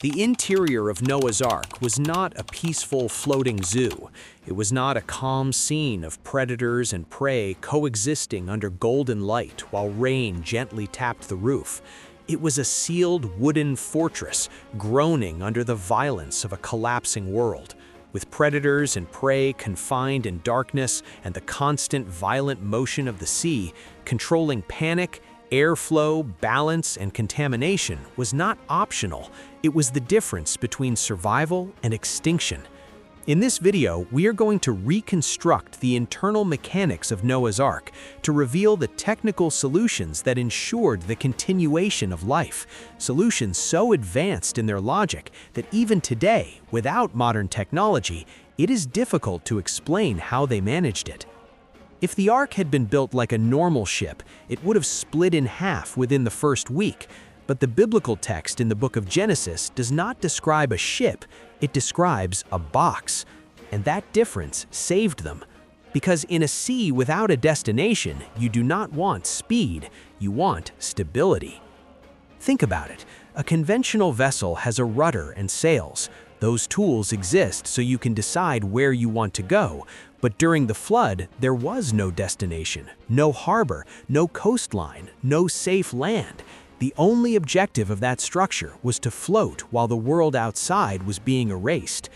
The interior of Noah's Ark was not a peaceful floating zoo. It was not a calm scene of predators and prey coexisting under golden light while rain gently tapped the roof. It was a sealed wooden fortress groaning under the violence of a collapsing world. With predators and prey confined in darkness and the constant violent motion of the sea, controlling panic, airflow, balance, and contamination was not optional. It was the difference between survival and extinction. In this video, we are going to reconstruct the internal mechanics of Noah's Ark to reveal the technical solutions that ensured the continuation of life, solutions so advanced in their logic that even today, without modern technology, it is difficult to explain how they managed it. If the Ark had been built like a normal ship, it would have split in half within the first week. But the biblical text in the book of Genesis does not describe a ship, it describes a box. And that difference saved them. Because in a sea without a destination, you do not want speed, you want stability. Think about it. A conventional vessel has a rudder and sails. Those tools exist so you can decide where you want to go. But during the flood, there was no destination, no harbor, no coastline, no safe land. The only objective of that structure was to float while the world outside was being erased.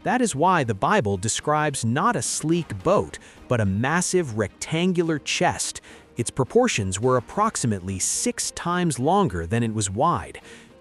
That is why the Bible describes not a sleek boat, but a massive rectangular chest. Its proportions were approximately 6 times longer than it was wide.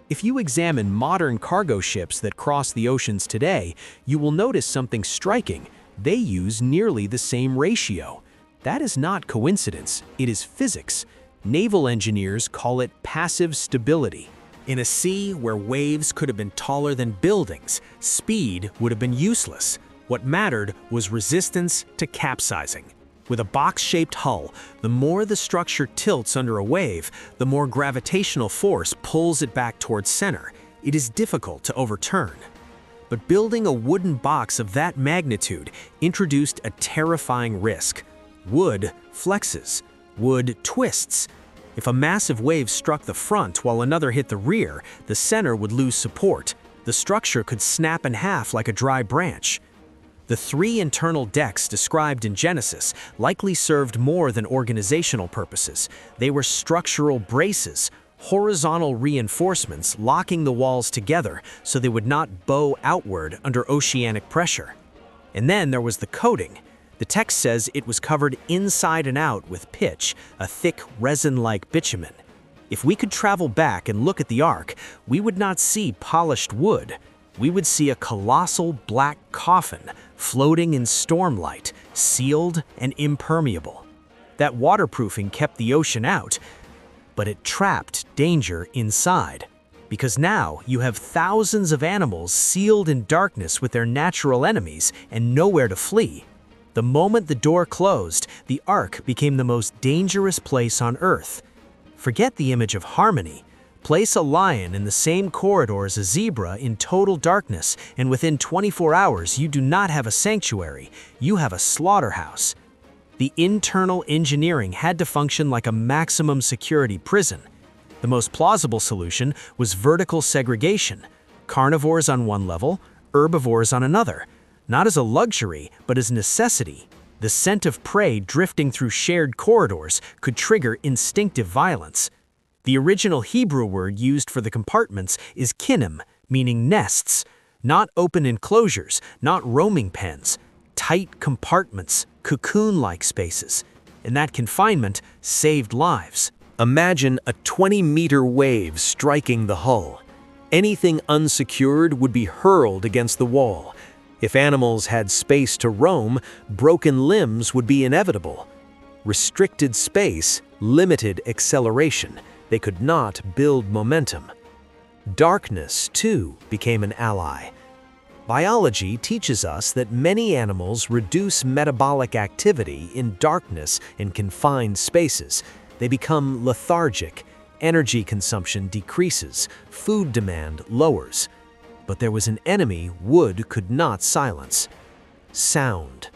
If you examine modern cargo ships that cross the oceans today, you will notice something striking. They use nearly the same ratio. That is not coincidence, it is physics. Naval engineers call it passive stability. In a sea where waves could have been taller than buildings, speed would have been useless. What mattered was resistance to capsizing. With a box-shaped hull, the more the structure tilts under a wave, the more gravitational force pulls it back towards center. It is difficult to overturn. But building a wooden box of that magnitude introduced a terrifying risk. Wood flexes. Wood twists. If a massive wave struck the front while another hit the rear, the center would lose support. The structure could snap in half like a dry branch. The 3 internal decks described in Genesis likely served more than organizational purposes. They were structural braces, horizontal reinforcements locking the walls together so they would not bow outward under oceanic pressure. And then there was the coating. The text says it was covered inside and out with pitch, a thick resin-like bitumen. If we could travel back and look at the Ark, we would not see polished wood. We would see a colossal black coffin floating in stormlight, sealed and impermeable. That waterproofing kept the ocean out, but it trapped danger inside. Because now you have thousands of animals sealed in darkness with their natural enemies and nowhere to flee. The moment the door closed, the Ark became the most dangerous place on Earth. Forget the image of harmony. Place a lion in the same corridor as a zebra in total darkness, and within 24 hours you do not have a sanctuary, you have a slaughterhouse. The internal engineering had to function like a maximum security prison. The most plausible solution was vertical segregation, carnivores on one level, herbivores on another. Not as a luxury, but as necessity. The scent of prey drifting through shared corridors could trigger instinctive violence. The original Hebrew word used for the compartments is kinnim, meaning nests. Not open enclosures, not roaming pens. Tight compartments, cocoon-like spaces. And that confinement saved lives. Imagine a 20-meter wave striking the hull. Anything unsecured would be hurled against the wall. If animals had space to roam, broken limbs would be inevitable. Restricted space, limited acceleration. They could not build momentum. Darkness, too, became an ally. Biology teaches us that many animals reduce metabolic activity in darkness in confined spaces. They become lethargic, energy consumption decreases, food demand lowers. But there was an enemy wood could not silence: sound.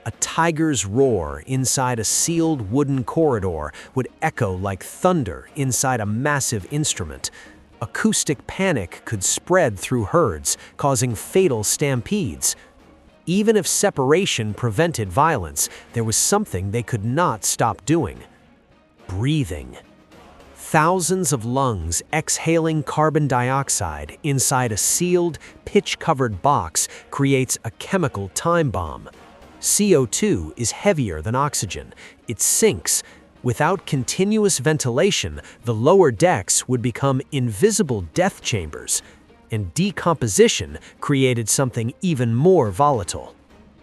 A tiger's roar inside a sealed wooden corridor would echo like thunder inside a massive instrument. Acoustic panic could spread through herds, causing fatal stampedes. Even if separation prevented violence, there was something they could not stop doing: breathing. Thousands of lungs exhaling carbon dioxide inside a sealed, pitch-covered box creates a chemical time bomb. CO2 is heavier than oxygen. It sinks. Without continuous ventilation, the lower decks would become invisible death chambers, and decomposition created something even more volatile: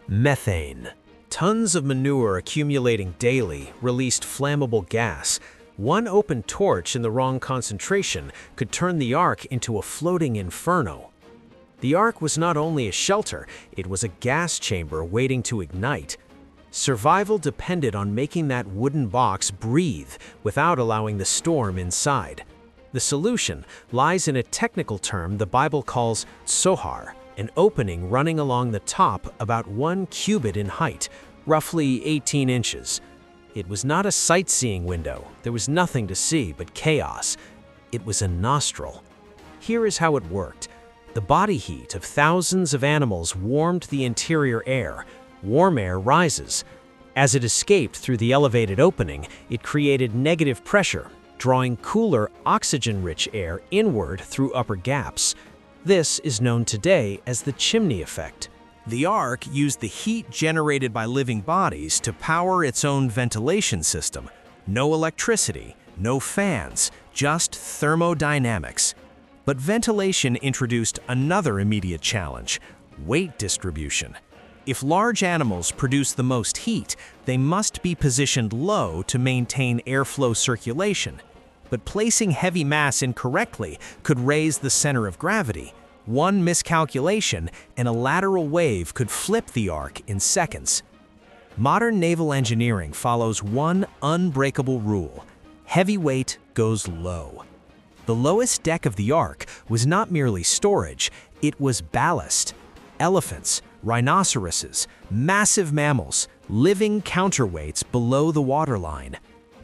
methane. Tons of manure accumulating daily released flammable gas. One open torch in the wrong concentration could turn the Ark into a floating inferno. The Ark was not only a shelter, it was a gas chamber waiting to ignite. Survival depended on making that wooden box breathe without allowing the storm inside. The solution lies in a technical term the Bible calls tsohar, an opening running along the top about 1 cubit in height, roughly 18 inches. It was not a sightseeing window. There was nothing to see but chaos. It was a nostril. Here is how it worked. The body heat of thousands of animals warmed the interior air. Warm air rises. As it escaped through the elevated opening, it created negative pressure, drawing cooler, oxygen-rich air inward through upper gaps. This is known today as the chimney effect. The Ark used the heat generated by living bodies to power its own ventilation system. No electricity, no fans, just thermodynamics. But ventilation introduced another immediate challenge: weight distribution. If large animals produce the most heat, they must be positioned low to maintain airflow circulation. But placing heavy mass incorrectly could raise the center of gravity. One miscalculation, and a lateral wave could flip the Ark in seconds. Modern naval engineering follows one unbreakable rule: heavy weight goes low. The lowest deck of the Ark was not merely storage, it was ballast. Elephants, rhinoceroses, massive mammals, living counterweights below the waterline.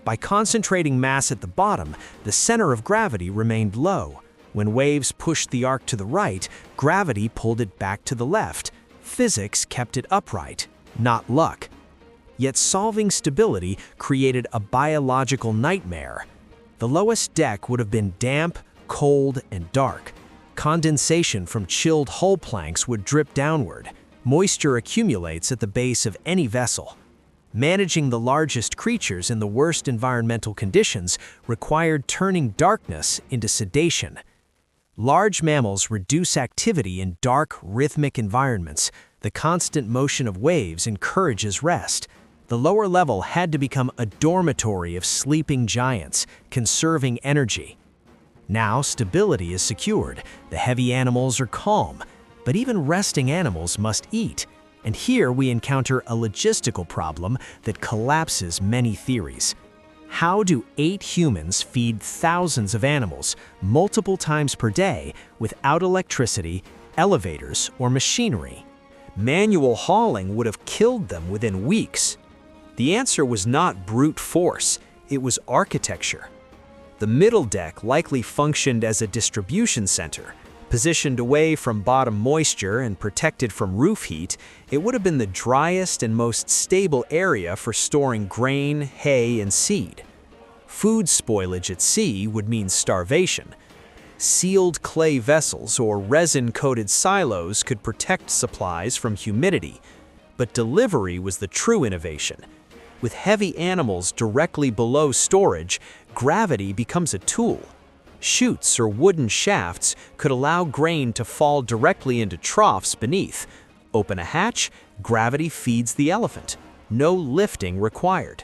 By concentrating mass at the bottom, the center of gravity remained low. When waves pushed the Ark to the right, gravity pulled it back to the left. Physics kept it upright, not luck. Yet solving stability created a biological nightmare. The lowest deck would have been damp, cold, and dark. Condensation from chilled hull planks would drip downward. Moisture accumulates at the base of any vessel. Managing the largest creatures in the worst environmental conditions required turning darkness into sedation. Large mammals reduce activity in dark, rhythmic environments. The constant motion of waves encourages rest. The lower level had to become a dormitory of sleeping giants, conserving energy. Now stability is secured. The heavy animals are calm, but even resting animals must eat. And here we encounter a logistical problem that collapses many theories. How do 8 humans feed thousands of animals multiple times per day without electricity, elevators, or machinery? Manual hauling would have killed them within weeks. The answer was not brute force, it was architecture. The middle deck likely functioned as a distribution center. Positioned away from bottom moisture and protected from roof heat, it would have been the driest and most stable area for storing grain, hay, and seed. Food spoilage at sea would mean starvation. Sealed clay vessels or resin-coated silos could protect supplies from humidity, but delivery was the true innovation. With heavy animals directly below storage, gravity becomes a tool. Chutes or wooden shafts could allow grain to fall directly into troughs beneath. Open a hatch, gravity feeds the elephant. No lifting required.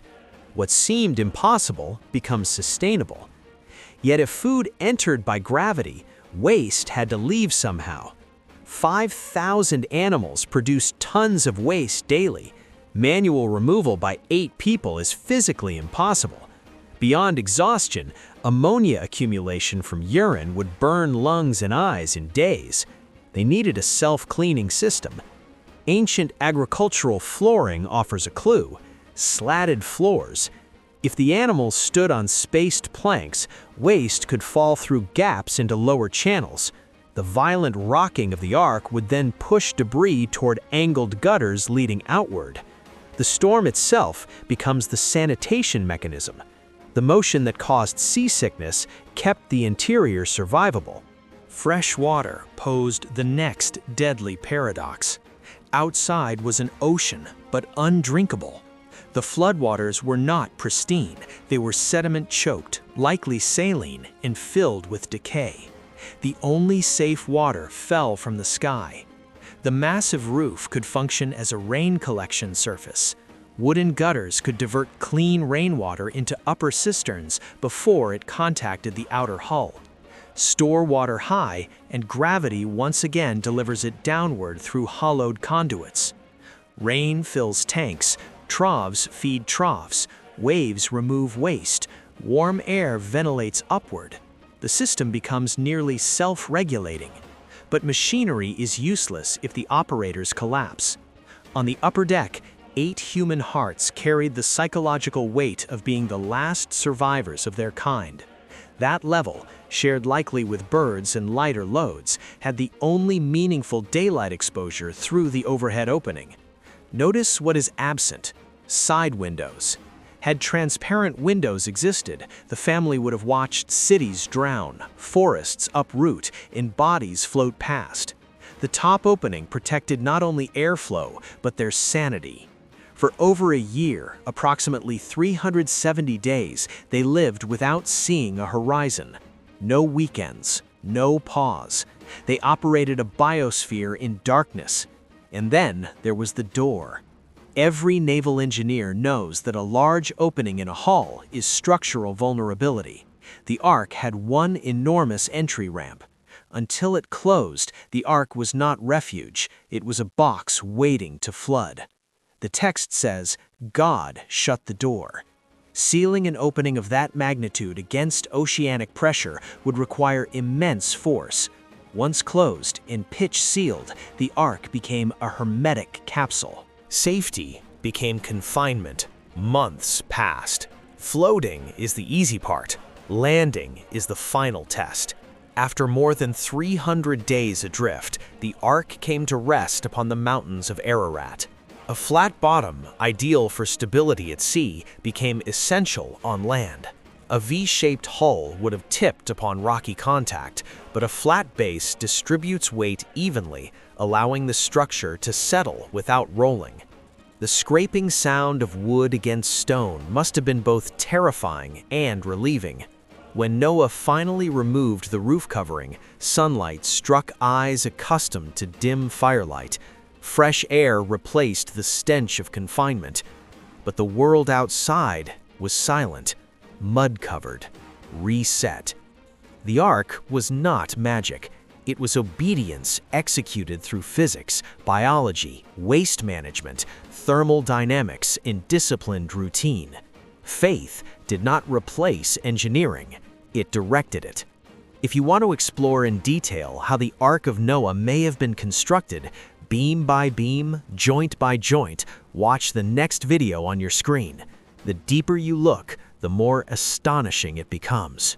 What seemed impossible becomes sustainable. Yet if food entered by gravity, waste had to leave somehow. 5,000 animals produce tons of waste daily. Manual removal by 8 people is physically impossible. Beyond exhaustion, ammonia accumulation from urine would burn lungs and eyes in days. They needed a self-cleaning system. Ancient agricultural flooring offers a clue: slatted floors. If the animals stood on spaced planks, waste could fall through gaps into lower channels. The violent rocking of the Ark would then push debris toward angled gutters leading outward. The storm itself becomes the sanitation mechanism. The motion that caused seasickness kept the interior survivable. Fresh water posed the next deadly paradox. Outside was an ocean, but undrinkable. The floodwaters were not pristine. They were sediment-choked, likely saline, and filled with decay. The only safe water fell from the sky. The massive roof could function as a rain collection surface. Wooden gutters could divert clean rainwater into upper cisterns before it contacted the outer hull. Store water high, and gravity once again delivers it downward through hollowed conduits. Rain fills tanks, troughs feed troughs, waves remove waste, warm air ventilates upward. The system becomes nearly self-regulating. But machinery is useless if the operators collapse. On the upper deck, 8 human hearts carried the psychological weight of being the last survivors of their kind. That level, shared likely with birds and lighter loads, had the only meaningful daylight exposure through the overhead opening. Notice what is absent: side windows. Had transparent windows existed, the family would have watched cities drown, forests uproot, and bodies float past. The top opening protected not only airflow, but their sanity. For over a year, approximately 370 days, they lived without seeing a horizon. No weekends, no pause. They operated a biosphere in darkness. And then there was the door. Every naval engineer knows that a large opening in a hull is structural vulnerability. The Ark had one enormous entry ramp. Until it closed, the Ark was not refuge. It was a box waiting to flood. The text says, "God shut the door." Sealing an opening of that magnitude against oceanic pressure would require immense force. Once closed and pitch-sealed, the Ark became a hermetic capsule. Safety became confinement. Months passed. Floating is the easy part. Landing is the final test. After more than 300 days adrift, the Ark came to rest upon the mountains of Ararat. A flat bottom, ideal for stability at sea, became essential on land. A V-shaped hull would have tipped upon rocky contact, but a flat base distributes weight evenly, allowing the structure to settle without rolling. The scraping sound of wood against stone must have been both terrifying and relieving. When Noah finally removed the roof covering, sunlight struck eyes accustomed to dim firelight. Fresh air replaced the stench of confinement. But the world outside was silent, mud-covered, reset. The Ark was not magic. It was obedience executed through physics, biology, waste management, thermal dynamics, and disciplined routine. Faith did not replace engineering. It directed it. If you want to explore in detail how the Ark of Noah may have been constructed, beam by beam, joint by joint, watch the next video on your screen. The deeper you look, the more astonishing it becomes.